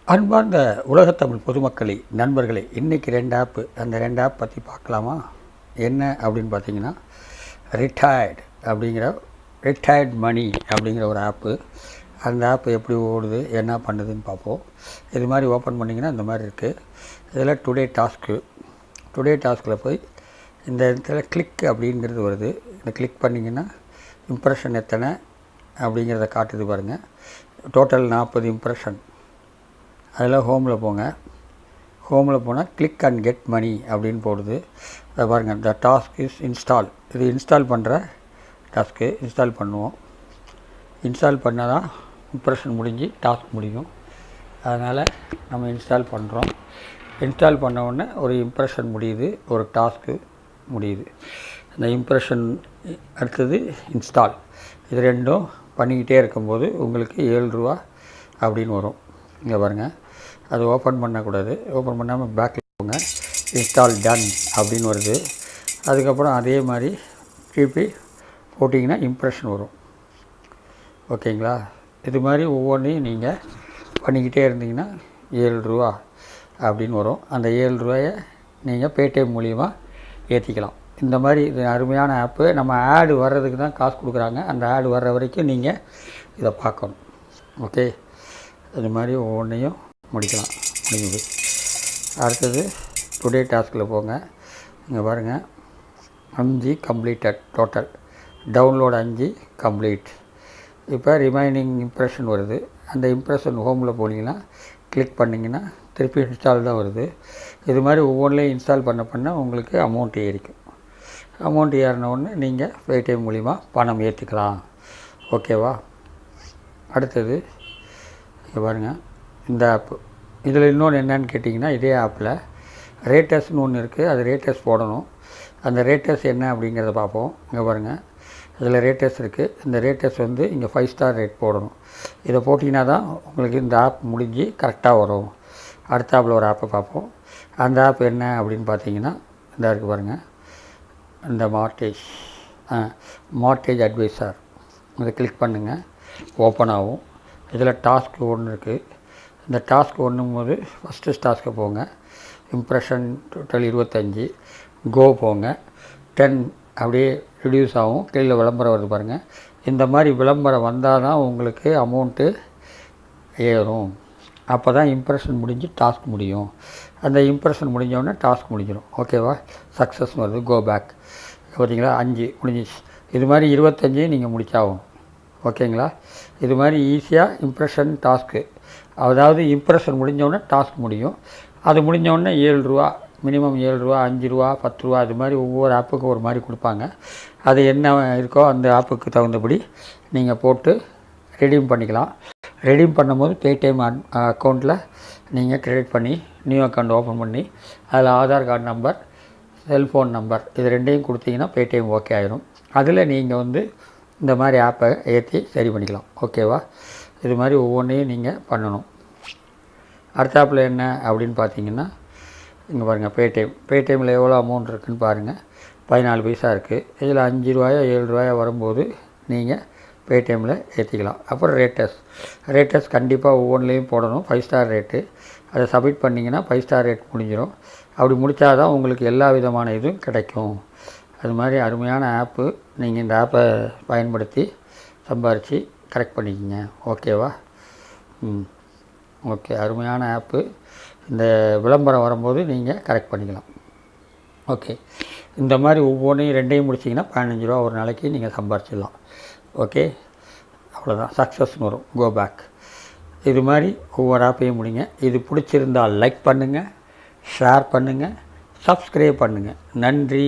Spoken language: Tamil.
அன்பார்ந்த உலகத்தமிழ் பொதுமக்களே, நண்பர்களே, இன்றைக்கி 2 ஆப்பு, அந்த 2 ஆப் பற்றி பார்க்கலாமா? என்ன அப்படின்னு பார்த்தீங்கன்னா, ரிட்டையர்ட் மணி அப்படிங்கிற ஒரு ஆப்பு. அந்த ஆப் எப்படி ஓடுது, என்ன பண்ணுதுன்னு பார்ப்போம். இது மாதிரி ஓப்பன் பண்ணிங்கன்னா இந்த மாதிரி இருக்குது. இதில் டுடே டாஸ்கில் போய் இந்த இடத்துல கிளிக் அப்படிங்கிறது வருது. இந்த கிளிக் பண்ணிங்கன்னா இம்ப்ரெஷன் எத்தனை அப்படிங்கிறத காட்டுது பாருங்கள். Total 40 impression. அதில் ஹோமில் போனால் கிளிக் அண்ட் கெட் மணி அப்படின்னு போடுது. அதை பாருங்கள், த டாஸ்க் இஸ் இன்ஸ்டால். இது இன்ஸ்டால் பண்ணுற டாஸ்க்கு. இன்ஸ்டால் பண்ணுவோம். இன்ஸ்டால் பண்ணால் தான் இம்ப்ரெஷன் முடிஞ்சு டாஸ்க் முடியும். அதனால் நம்ம இன்ஸ்டால் பண்ணுறோம். இன்ஸ்டால் பண்ண உடனே ஒரு இம்ப்ரெஷன் முடியுது, ஒரு டாஸ்க்கு முடியுது. அந்த இம்ப்ரெஷன் அடுத்தது இன்ஸ்டால். இது ரெண்டும் பண்ணிக்கிட்டே இருக்கும்போது உங்களுக்கு 7 ரூபா அப்படின்னு வரும். இங்கே பாருங்கள், அது ஓப்பன் பண்ணக்கூடாது. ஓப்பன் பண்ணாமல் பேக்கில் போங்க. இன்ஸ்டால் டன் அப்படின்னு வருது. அதுக்கப்புறம் அதே மாதிரி திருப்பி போட்டிங்கன்னா இம்ப்ரெஷன் வரும். ஓகேங்களா? இது மாதிரி ஒவ்வொன்றையும் நீங்கள் பண்ணிக்கிட்டே இருந்தீங்கன்னா 7 ரூபா அப்படின்னு வரும். அந்த 7 ரூபாயை நீங்கள் பேடிஎம் மூலிமா ஏற்றிக்கலாம். இந்த மாதிரி இது அருமையான ஆப்பு. நம்ம ஆடு வர்றதுக்கு தான் காசு கொடுக்குறாங்க. அந்த ஆடு வர்ற வரைக்கும் நீங்கள் இதை பார்க்கணும். ஓகே, இது மாதிரி ஒவ்வொன்றையும் முடிக்கலாம். முடியுது. அடுத்தது டுடே டாஸ்கில் போங்க. இங்கே பாருங்கள், 5 கம்ப்ளீட்டட் டோட்டல். Download 5 complete. இப்போ ரிமைனிங் இம்ப்ரெஷன் வருது. அந்த இம்ப்ரெஷன் ஹோமில் போனீங்கன்னா கிளிக் பண்ணிங்கன்னா திருப்பி இன்ஸ்டால் தான் வருது. இது மாதிரி ஒவ்வொன்றையும் இன்ஸ்டால் பண்ண உங்களுக்கு அமௌண்ட் ஏறிக்கும். அமௌண்ட் ஏறின உடனே நீங்கள் பேடிஎம் மூலிமா பணம் ஏற்றிக்கலாம். ஓகேவா? அடுத்தது இங்கே பாருங்கள், இந்த ஆப்பு. இதில் இன்னொன்று என்னன்னு கேட்டிங்கன்னா, இதே ஆப்பில் ரேட்டர்ஸ்னு ஒன்று இருக்குது. அது ரேட்டர்ஸ் போடணும். அந்த ரேட்டர்ஸ் என்ன அப்படிங்கிறத பார்ப்போம். இங்கே பாருங்கள், இதில் ரேட்டர்ஸ் இருக்குது. இந்த ரேட்டர்ஸ் இங்கே 5 ஸ்டார் ரேட் போடணும். இதை போட்டிங்கன்னா தான் உங்களுக்கு இந்த ஆப் முடிஞ்சு கரெக்டாக வரும். அடுத்த ஆப்பில் ஒரு ஆப்பை பார்ப்போம். அந்த ஆப் என்ன அப்படின்னு பார்த்தீங்கன்னா, இந்த இருக்குது பாருங்கள், இந்த மார்ட்டேஜ் அட்வைசர். இதை கிளிக் பண்ணுங்கள், ஓப்பன் ஆகும். இதில் டாஸ்க் ஒன்று இருக்குது. இந்த டாஸ்க் ஒன்றும்போது ஃபஸ்ட்டு டாஸ்க்கை போங்க. Impression total 25. கோ போங்க. 10 அப்படியே ரிடியூஸ் ஆகும். கீழே விளம்பரம் வருது பாருங்கள். இந்த மாதிரி விளம்பரம் வந்தால் தான் உங்களுக்கு அமௌண்ட்டு ஏறும். அப்போ தான் இம்ப்ரெஷன் முடிஞ்சு டாஸ்க் முடியும். அந்த இம்ப்ரெஷன் முடிஞ்சோடனே டாஸ்க் முடிஞ்சிடும். ஓகேவா? சக்ஸஸ் வருது. Go back. பார்த்தீங்களா, 5 முடிஞ்சிச்சு. இது மாதிரி 25 நீங்கள் முடிச்சாகும். ஓகேங்களா? இது மாதிரி ஈஸியாக இம்ப்ரெஷன் டாஸ்க்கு, அதாவது இம்ப்ரெஷன் முடிஞ்சோடனே டாஸ்க் முடியும். அது முடிஞ்சோடனே 7 ரூபா, மினிமம் 7 ரூபா, 5 ரூபா, 10 ரூபா, அது மாதிரி ஒவ்வொரு ஆப்புக்கும் ஒரு மாதிரி கொடுப்பாங்க. அது என்ன இருக்கோ அந்த ஆப்புக்கு தகுந்தபடி நீங்கள் போட்டு ரெடீம் பண்ணிக்கலாம். ரெடீம் பண்ணும்போது பேடிஎம் அக்கௌண்ட்டில் நீங்கள் கிரெடிட் பண்ணி நியூ அக்கௌண்ட் ஓப்பன் பண்ணி அதில் Aadhaar card number, cellphone number, இது ரெண்டையும் கொடுத்தீங்கன்னா பேடிஎம் ஓகே ஆயிரும். அதில் நீங்கள் இந்த மாதிரி ஆப்பை ஏற்றி சரி பண்ணிக்கலாம். ஓகேவா? இது மாதிரி ஒவ்வொன்றையும் நீங்கள் பண்ணணும். அடுத்த ஆப்பில் என்ன அப்படின்னு பார்த்தீங்கன்னா, இங்கே பாருங்கள், பேடிஎம்மில் எவ்வளோ அமௌண்ட் இருக்குதுன்னு பாருங்கள். 14 பைசா இருக்குது. இதில் 5 ரூபாயோ 7 ரூபாயோ வரும்போது நீங்கள் பேடிஎம்மில் ஏற்றிக்கலாம். அப்புறம் ரேட்டர்ஸ் கண்டிப்பாக ஒவ்வொன்றிலையும் போடணும். 5 ஸ்டார் ரேட்டு. அதை சப்மிட் பண்ணிங்கன்னா 5 ஸ்டார் ரேட் முடிஞ்சிடும். அப்படி முடித்தா தான் உங்களுக்கு எல்லா விதமான இதுவும் கிடைக்கும். அது மாதிரி அருமையான ஆப்பு. நீங்கள் இந்த ஆப்பை பயன்படுத்தி சம்பாரித்து கரெக்ட் பண்ணிக்கிங்க. ஓகேவா? ஓகே, அருமையான ஆப்பு. இந்த விளம்பரம் வரும்போது நீங்கள் கரெக்ட் பண்ணிக்கலாம். ஓகே, இந்த மாதிரி ஒவ்வொன்றையும் 2ஐயும் முடிச்சிங்கன்னா 15 ரூபா ஒரு நாளைக்கு நீங்கள் சம்பாரிச்சிடலாம். ஓகே, அவ்வளோதான். சக்ஸஸ்னு வரும். Go back. இது மாதிரி ஒவ்வொரு ஆப்பையும் முடிங்க. இது பிடிச்சிருந்தால் லைக் பண்ணுங்கள், ஷேர் பண்ணுங்கள், சப்ஸ்கிரைப் பண்ணுங்கள். நன்றி.